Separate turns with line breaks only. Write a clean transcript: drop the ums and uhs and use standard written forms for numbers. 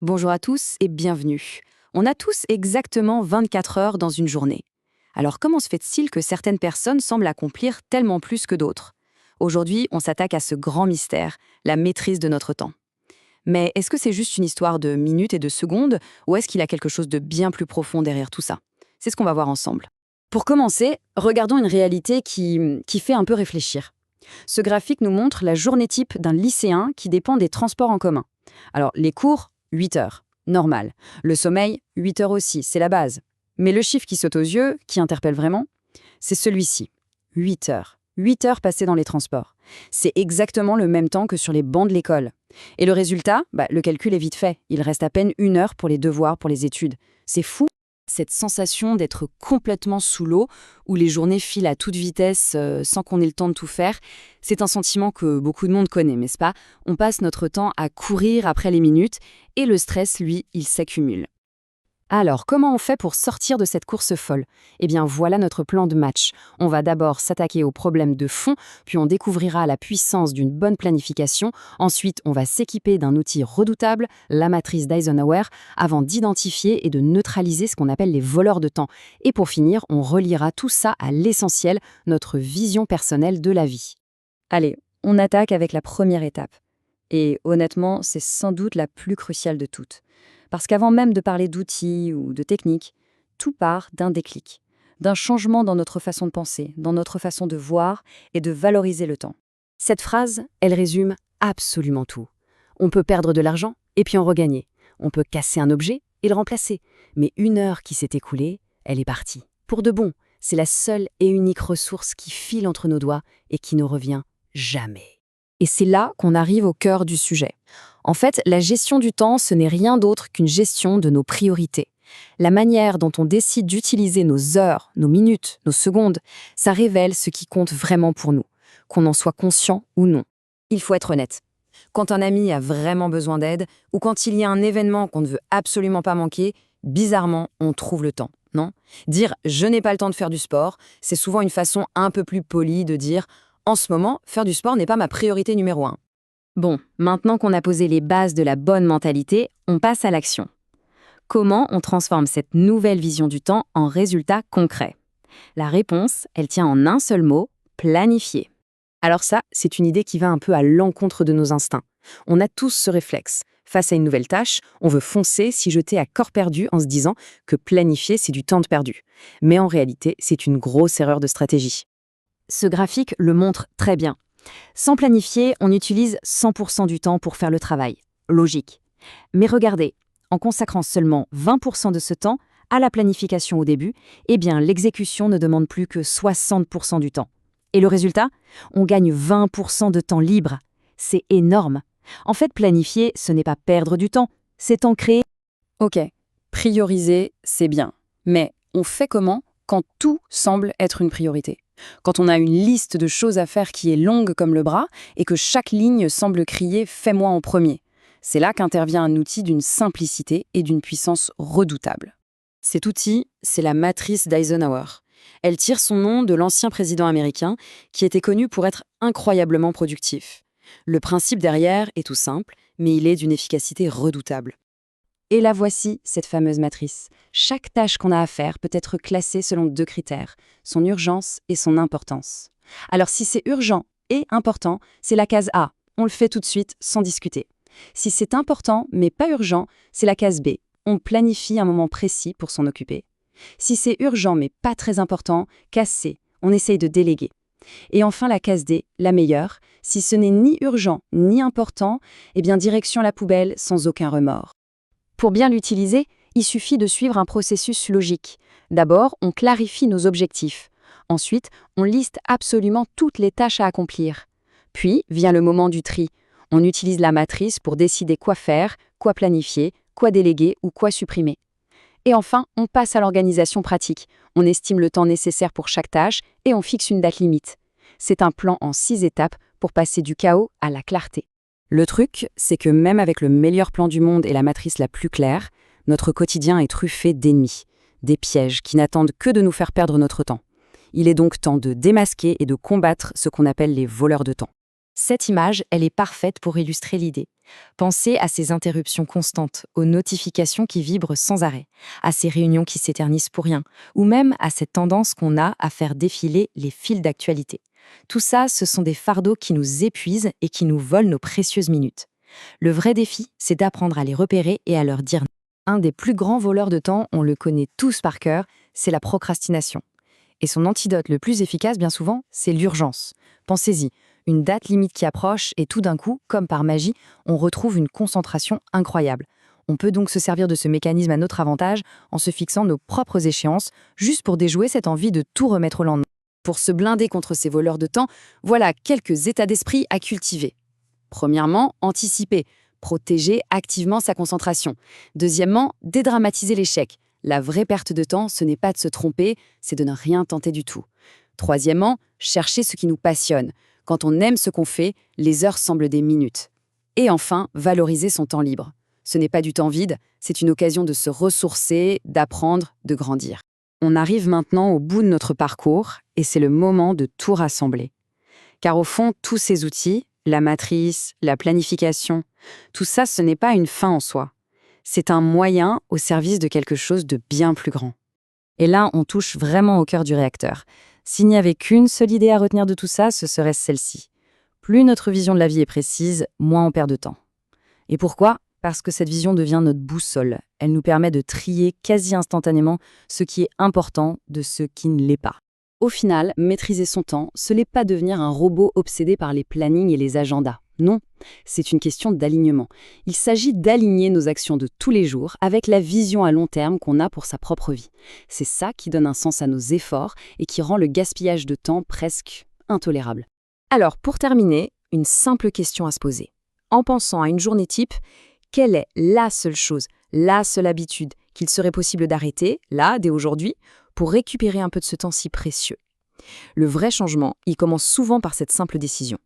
Bonjour à tous et bienvenue. On a tous exactement 24 heures dans une journée. Alors comment se fait-il que certaines personnes semblent accomplir tellement plus que d'autres? Aujourd'hui, on s'attaque à ce grand mystère, la maîtrise de notre temps. Mais est-ce que c'est juste une histoire de minutes et de secondes, ou est-ce qu'il y a quelque chose de bien plus profond derrière tout ça? C'est ce qu'on va voir ensemble. Pour commencer, regardons une réalité qui fait un peu réfléchir. Ce graphique nous montre la journée type d'un lycéen qui dépend des transports en commun. Alors, les cours, 8 heures, normal. Le sommeil, 8 heures aussi, c'est la base. Mais le chiffre qui saute aux yeux, qui interpelle vraiment, c'est celui-ci. 8 heures. 8 heures passées dans les transports. C'est exactement le même temps que sur les bancs de l'école. Et le résultat, le calcul est vite fait. Il reste à peine 1 heure pour les devoirs, pour les études. C'est fou, cette sensation d'être complètement sous l'eau, où les journées filent à toute vitesse sans qu'on ait le temps de tout faire. C'est un sentiment que beaucoup de monde connaît, n'est-ce pas? On passe notre temps à courir après les minutes, et le stress, lui, il s'accumule. Alors, comment on fait pour sortir de cette course folle? Eh bien, voilà notre plan de match. On va d'abord s'attaquer aux problèmes de fond, puis on découvrira la puissance d'une bonne planification. Ensuite, on va s'équiper d'un outil redoutable, la matrice d'Eisenhower, avant d'identifier et de neutraliser ce qu'on appelle les voleurs de temps. Et pour finir, on reliera tout ça à l'essentiel, notre vision personnelle de la vie. Allez, on attaque avec la première étape. Et honnêtement, c'est sans doute la plus cruciale de toutes. Parce qu'avant même de parler d'outils ou de techniques, tout part d'un déclic, d'un changement dans notre façon de penser, dans notre façon de voir et de valoriser le temps. Cette phrase, elle résume absolument tout. On peut perdre de l'argent et puis en regagner. On peut casser un objet et le remplacer. Mais 1 heure qui s'est écoulée, elle est partie. Pour de bon, c'est la seule et unique ressource qui file entre nos doigts et qui ne revient jamais. Et c'est là qu'on arrive au cœur du sujet. En fait, la gestion du temps, ce n'est rien d'autre qu'une gestion de nos priorités. La manière dont on décide d'utiliser nos heures, nos minutes, nos secondes, ça révèle ce qui compte vraiment pour nous, qu'on en soit conscient ou non. Il faut être honnête. Quand un ami a vraiment besoin d'aide, ou quand il y a un événement qu'on ne veut absolument pas manquer, bizarrement, on trouve le temps, non? Dire « je n'ai pas le temps de faire du sport », c'est souvent une façon un peu plus polie de dire « en ce moment, faire du sport n'est pas ma priorité numéro 1 ». Bon, maintenant qu'on a posé les bases de la bonne mentalité, on passe à l'action. Comment on transforme cette nouvelle vision du temps en résultat concret? La réponse, elle tient en un seul mot, planifier. Alors ça, c'est une idée qui va un peu à l'encontre de nos instincts. On a tous ce réflexe. Face à une nouvelle tâche, on veut foncer, s'y jeter à corps perdu en se disant que planifier, c'est du temps de perdu. Mais en réalité, c'est une grosse erreur de stratégie. Ce graphique le montre très bien. Sans planifier, on utilise 100% du temps pour faire le travail. Logique. Mais regardez, en consacrant seulement 20% de ce temps à la planification au début, eh bien l'exécution ne demande plus que 60% du temps. Et le résultat? On gagne 20% de temps libre. C'est énorme. En fait, planifier, ce n'est pas perdre du temps, c'est en créer. Ok, prioriser, c'est bien. Mais on fait comment quand tout semble être une priorité? Quand on a une liste de choses à faire qui est longue comme le bras et que chaque ligne semble crier « fais-moi en premier ». C'est là qu'intervient un outil d'une simplicité et d'une puissance redoutable. Cet outil, c'est la matrice d'Eisenhower. Elle tire son nom de l'ancien président américain qui était connu pour être incroyablement productif. Le principe derrière est tout simple, mais il est d'une efficacité redoutable. Et la voici, cette fameuse matrice. Chaque tâche qu'on a à faire peut être classée selon 2 critères, son urgence et son importance. Alors si c'est urgent et important, c'est la case A. On le fait tout de suite, sans discuter. Si c'est important mais pas urgent, c'est la case B. On planifie un moment précis pour s'en occuper. Si c'est urgent mais pas très important, case C. On essaye de déléguer. Et enfin la case D, la meilleure. Si ce n'est ni urgent ni important, eh bien direction la poubelle sans aucun remords. Pour bien l'utiliser, il suffit de suivre un processus logique. D'abord, on clarifie nos objectifs. Ensuite, on liste absolument toutes les tâches à accomplir. Puis, vient le moment du tri. On utilise la matrice pour décider quoi faire, quoi planifier, quoi déléguer ou quoi supprimer. Et enfin, on passe à l'organisation pratique. On estime le temps nécessaire pour chaque tâche et on fixe une date limite. C'est un plan en 6 étapes pour passer du chaos à la clarté. Le truc, c'est que même avec le meilleur plan du monde et la matrice la plus claire, notre quotidien est truffé d'ennemis, des pièges qui n'attendent que de nous faire perdre notre temps. Il est donc temps de démasquer et de combattre ce qu'on appelle les voleurs de temps. Cette image, elle est parfaite pour illustrer l'idée. Pensez à ces interruptions constantes, aux notifications qui vibrent sans arrêt, à ces réunions qui s'éternisent pour rien, ou même à cette tendance qu'on a à faire défiler les fils d'actualité. Tout ça, ce sont des fardeaux qui nous épuisent et qui nous volent nos précieuses minutes. Le vrai défi, c'est d'apprendre à les repérer et à leur dire non. Un des plus grands voleurs de temps, on le connaît tous par cœur, c'est la procrastination. Et son antidote le plus efficace, bien souvent, c'est l'urgence. Pensez-y, une date limite qui approche et tout d'un coup, comme par magie, on retrouve une concentration incroyable. On peut donc se servir de ce mécanisme à notre avantage en se fixant nos propres échéances, juste pour déjouer cette envie de tout remettre au lendemain. Pour se blinder contre ces voleurs de temps, voilà quelques états d'esprit à cultiver. Premièrement, anticiper, protéger activement sa concentration. Deuxièmement, dédramatiser l'échec. La vraie perte de temps, ce n'est pas de se tromper, c'est de ne rien tenter du tout. Troisièmement, chercher ce qui nous passionne. Quand on aime ce qu'on fait, les heures semblent des minutes. Et enfin, valoriser son temps libre. Ce n'est pas du temps vide, c'est une occasion de se ressourcer, d'apprendre, de grandir. On arrive maintenant au bout de notre parcours et c'est le moment de tout rassembler. Car au fond, tous ces outils, la matrice, la planification, tout ça, ce n'est pas une fin en soi. C'est un moyen au service de quelque chose de bien plus grand. Et là, on touche vraiment au cœur du réacteur. S'il n'y avait qu'une seule idée à retenir de tout ça, ce serait celle-ci. Plus notre vision de la vie est précise, moins on perd de temps. Et pourquoi ? Parce que cette vision devient notre boussole. Elle nous permet de trier quasi instantanément ce qui est important de ce qui ne l'est pas. Au final, maîtriser son temps, ce n'est pas devenir un robot obsédé par les plannings et les agendas. Non, c'est une question d'alignement. Il s'agit d'aligner nos actions de tous les jours avec la vision à long terme qu'on a pour sa propre vie. C'est ça qui donne un sens à nos efforts et qui rend le gaspillage de temps presque intolérable. Alors, pour terminer, une simple question à se poser. En pensant à une journée type, quelle est la seule chose, la seule habitude qu'il serait possible d'arrêter, là, dès aujourd'hui, pour récupérer un peu de ce temps si précieux ? Le vrai changement, il commence souvent par cette simple décision.